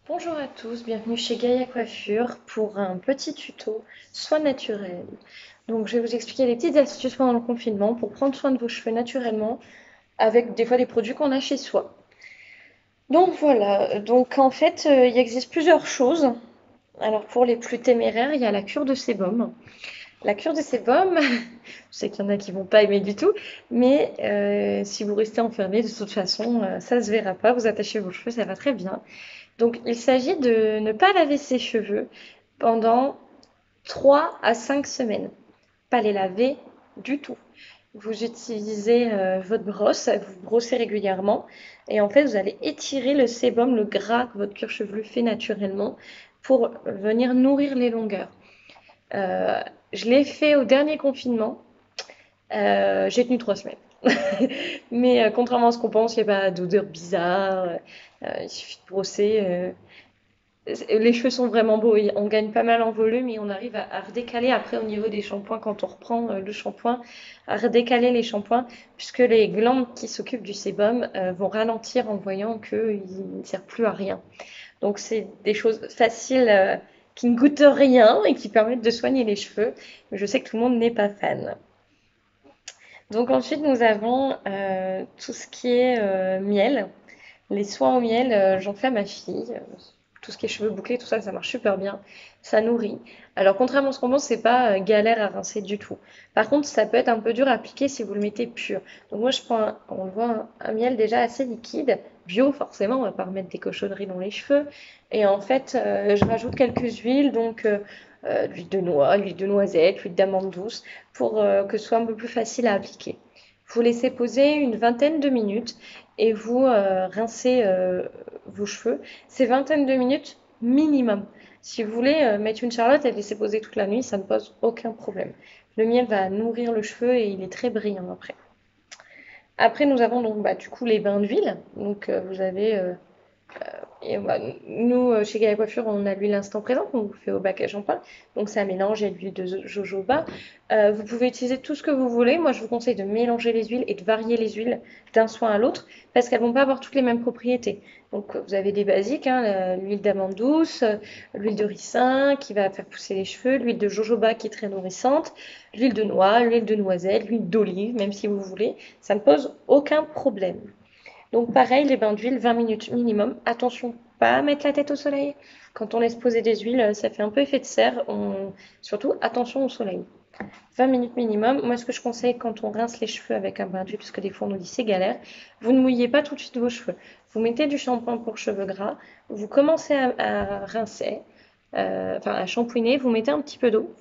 Bonjour à tous, bienvenue chez Gaïa Coiffure pour un petit tuto soin naturel. Donc je vais vous expliquer les petites astuces pendant le confinement pour prendre soin de vos cheveux naturellement avec des fois des produits qu'on a chez soi. Donc voilà, donc en fait il existe plusieurs choses. Alors pour les plus téméraires, il y a la cure de sébum. La cure de sébum, je sais qu'il y en a qui vont pas aimer du tout, mais si vous restez enfermé de toute façon, ça se verra pas, vous attachez vos cheveux, ça va très bien. Donc, il s'agit de ne pas laver ses cheveux pendant 3 à 5 semaines. Pas les laver du tout. Vous utilisez votre brosse, vous brossez régulièrement et en fait, vous allez étirer le sébum, le gras que votre cuir chevelu fait naturellement pour venir nourrir les longueurs. Euh, je l'ai fait au dernier confinement. J'ai tenu 3 semaines. Mais contrairement à ce qu'on pense, il n'y a pas d'odeur bizarre. Il suffit de brosser. Les cheveux sont vraiment beaux, on gagne pas mal en volume et on arrive à redécaler après au niveau des shampoings quand on reprend le shampoing, à redécaler les shampoings puisque les glandes qui s'occupent du sébum vont ralentir en voyant qu'il ne sert plus à rien. Donc c'est des choses faciles qui ne coûtent rien et qui permettent de soigner les cheveux, mais je sais que tout le monde n'est pas fan. Donc ensuite nous avons tout ce qui est miel. Les soins au miel, j'en fais à ma fille. Tout ce qui est cheveux bouclés, tout ça, ça marche super bien. Ça nourrit. Alors, contrairement à ce qu'on pense, c'est pas galère à rincer du tout. Par contre, ça peut être un peu dur à appliquer si vous le mettez pur. Donc, moi, je prends, on le voit, un miel déjà assez liquide, bio, forcément, on va pas remettre des cochonneries dans les cheveux. Et en fait, je rajoute quelques huiles, donc l'huile de noix, l'huile de noisette, l'huile d'amande douce, pour que ce soit un peu plus facile à appliquer. Vous laissez poser une vingtaine de minutes et vous rincez vos cheveux. C'est vingtaine de minutes minimum. Si vous voulez mettre une charlotte et laisser poser toute la nuit, ça ne pose aucun problème. Le miel va nourrir le cheveu et il est très brillant après. Après, nous avons donc du coup les bains d'huile. Donc vous avez et bah, nous, chez Gaia Coiffure, on a l'huile instant présent qu'on vous fait au bac à shampoing. Donc ça mélange, il y a de l'huile de jojoba. Vous pouvez utiliser tout ce que vous voulez. Moi, je vous conseille de mélanger les huiles et de varier les huiles d'un soin à l'autre parce qu'elles vont pas avoir toutes les mêmes propriétés. Donc vous avez des basiques, hein, l'huile d'amande douce, l'huile de ricin qui va faire pousser les cheveux, l'huile de jojoba qui est très nourrissante, l'huile de noix, l'huile de noisette, l'huile d'olive, même si vous voulez. Ça ne pose aucun problème. Donc pareil, les bains d'huile, 20 minutes minimum. Attention, pas à mettre la tête au soleil. Quand on laisse poser des huiles, ça fait un peu effet de serre. Surtout, attention au soleil. 20 minutes minimum. Moi, ce que je conseille quand on rince les cheveux avec un bain d'huile, parce que des fois on nous dit c'est galère, vous ne mouillez pas tout de suite vos cheveux. Vous mettez du shampoing pour cheveux gras, vous commencez à rincer, enfin à shampouiner, vous mettez un petit peu d'eau,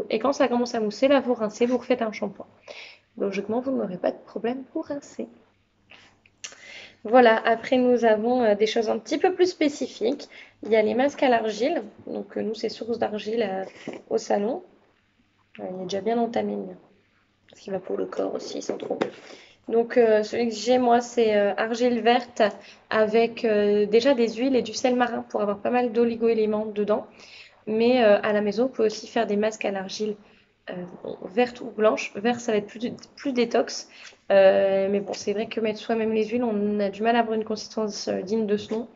et quand ça commence à mousser, là vous rincez, vous refaites un shampoing. Logiquement, vous n'aurez pas de problème pour rincer. Voilà, après nous avons des choses un petit peu plus spécifiques. Il y a les masques à l'argile. Donc nous, c'est source d'argile au salon. Il est déjà bien entamé, ce qui va pour le corps aussi, sans trop. Donc celui que j'ai, moi, c'est argile verte avec déjà des huiles et du sel marin pour avoir pas mal d'oligo-éléments dedans. Mais à la maison, vous pouvez aussi faire des masques à l'argile verte ou blanche. Vert, ça va être plus détox. Mais bon, c'est vrai que mettre soi-même les huiles, on a du mal à avoir une consistance digne de ce nom.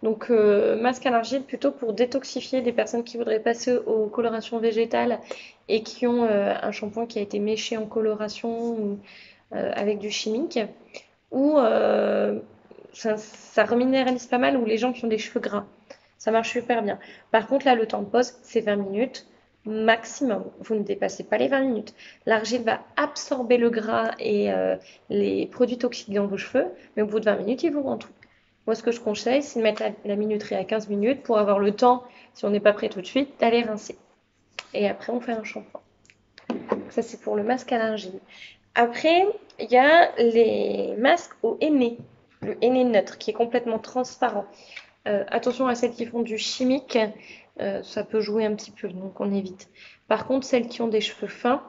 Donc, masque à l'argile plutôt pour détoxifier des personnes qui voudraient passer aux colorations végétales et qui ont un shampoing qui a été méché en coloration ou avec du chimique. Ou ça reminéralise pas mal, ou les gens qui ont des cheveux gras. Ça marche super bien. Par contre, là, le temps de pause, c'est 20 minutes maximum. Vous ne dépassez pas les 20 minutes. L'argile va absorber le gras et les produits toxiques dans vos cheveux, mais au bout de 20 minutes, ils vous rendent tout. Moi, ce que je conseille, c'est de mettre la minuterie à 15 minutes pour avoir le temps, si on n'est pas prêt tout de suite, d'aller rincer. Et après, on fait un shampoing. Ça, c'est pour le masque à l'argile. Après, il y a les masques au henné. Le henné neutre, qui est complètement transparent. Attention à celles qui font du chimique, ça peut jouer un petit peu, donc on évite. Par contre, celles qui ont des cheveux fins,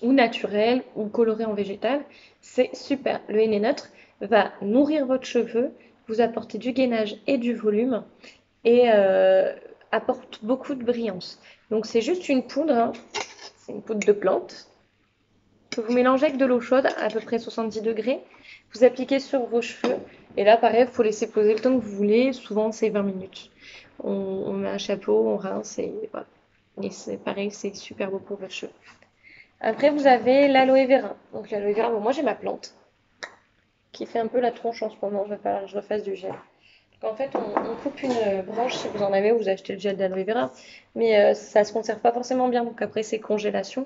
ou naturels, ou colorés en végétal, c'est super. Le henné neutre va nourrir votre cheveu, vous apporter du gainage et du volume, et apporte beaucoup de brillance. Donc c'est juste une poudre, hein. C'est une poudre de plante, que vous mélangez avec de l'eau chaude, à peu près 70 degrés. Vous appliquez sur vos cheveux Et là, pareil, il faut laisser poser le temps que vous voulez. Souvent, c'est 20 minutes. On met un chapeau, on rince et voilà. Et c'est pareil, c'est super beau pour votre cheveux. Après, vous avez l'aloe vera. Donc l'aloe vera, bon, moi j'ai ma plante qui fait un peu la tronche en ce moment. Il va falloir que je refasse du gel. Donc, en fait, on coupe une branche si vous en avez, vous achetez le gel d'aloe vera. Mais ça se conserve pas forcément bien. Donc après, c'est congélation.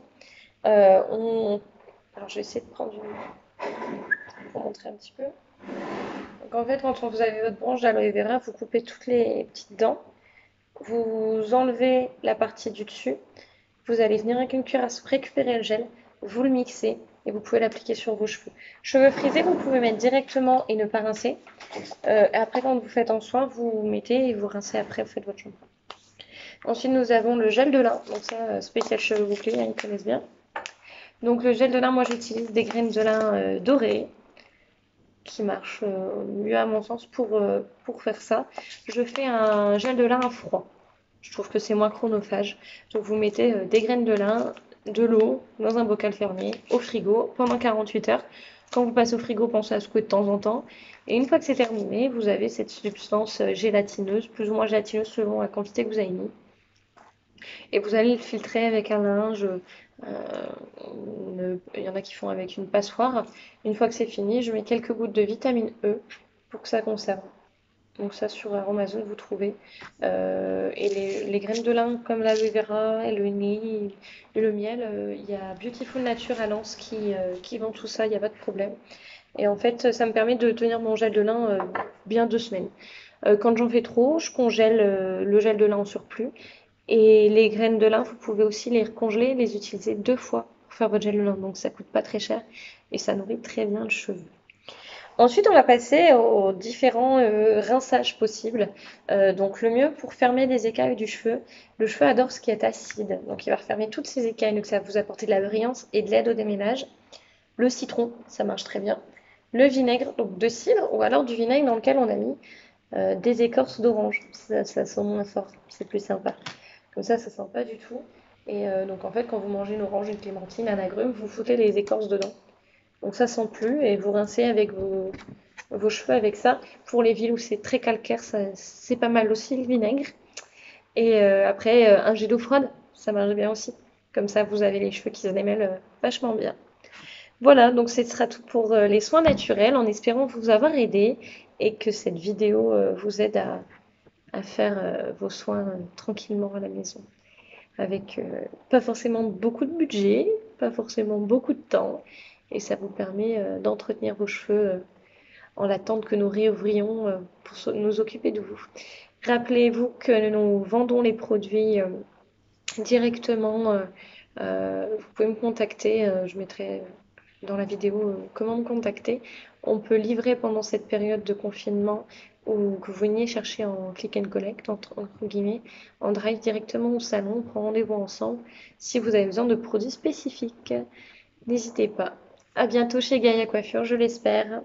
Euh, on... Alors je vais essayer de prendre pour montrer un petit peu. Donc en fait, quand vous avez votre branche d'aloe vera, vous coupez toutes les petites dents. Vous enlevez la partie du dessus. Vous allez venir avec une cuirasse récupérer le gel, vous le mixez et vous pouvez l'appliquer sur vos cheveux. Cheveux frisés, vous pouvez mettre directement et ne pas rincer. Après, quand vous faites en soin, vous mettez et vous rincez après, vous faites votre shampoing. Ensuite, nous avons le gel de lin. Donc ça, spécial cheveux bouclés, hein, ils connaissent bien. Donc le gel de lin, moi j'utilise des graines de lin dorées qui marchent mieux à mon sens pour faire ça. Je fais un gel de lin à froid. Je trouve que c'est moins chronophage. Donc vous mettez des graines de lin, de l'eau dans un bocal fermé au frigo pendant 48 heures. Quand vous passez au frigo, pensez à secouer de temps en temps. Et une fois que c'est terminé, vous avez cette substance gélatineuse, plus ou moins gélatineuse selon la quantité que vous avez mis. Et vous allez le filtrer avec un linge. Il y en a qui font avec une passoire. Une fois que c'est fini, je mets quelques gouttes de vitamine E pour que ça conserve. Donc ça sur Amazon vous trouvez. Et les graines de lin comme l'aloe vera et le nil et le miel, il y a Beautiful Nature à Lens qui vend tout ça, il n'y a pas de problème. Et en fait, ça me permet de tenir mon gel de lin bien 2 semaines. Quand j'en fais trop, je congèle le gel de lin en surplus. Et les graines de lin, vous pouvez aussi les recongeler, les utiliser 2 fois pour faire votre gel de lin. Donc ça coûte pas très cher et ça nourrit très bien le cheveu. Ensuite, on va passer aux différents rinçages possibles. Donc, le mieux pour fermer les écailles du cheveu, le cheveu adore ce qui est acide. Donc, il va refermer toutes ces écailles, donc ça va vous apporter de la brillance et de l'aide au déménage. Le citron, ça marche très bien. Le vinaigre, donc de cidre, ou alors du vinaigre dans lequel on a mis des écorces d'orange. Ça sent moins fort, c'est plus sympa. Comme ça sent pas du tout. Et donc, en fait, quand vous mangez une orange, une clémentine, un agrume, vous foutez les écorces dedans. Donc ça sent plus et vous rincez avec vos cheveux avec ça. Pour les villes où c'est très calcaire, c'est pas mal aussi le vinaigre. Et après, un jet d'eau froide, ça marche bien aussi. Comme ça, vous avez les cheveux qui se démêlent vachement bien. Voilà, donc ce sera tout pour les soins naturels, en espérant vous avoir aidé et que cette vidéo vous aide à faire vos soins tranquillement à la maison. Avec pas forcément beaucoup de budget, pas forcément beaucoup de temps. Et ça vous permet d'entretenir vos cheveux en attente que nous réouvrions pour nous occuper de vous. Rappelez-vous que nous vendons les produits directement. Vous pouvez me contacter, je mettrai dans la vidéo comment me contacter. On peut livrer pendant cette période de confinement ou que vous veniez chercher en click and collect, entre guillemets, en drive directement au salon, on prend rendez-vous ensemble. Si vous avez besoin de produits spécifiques, n'hésitez pas. À bientôt chez Gaïa Coiffure, je l'espère.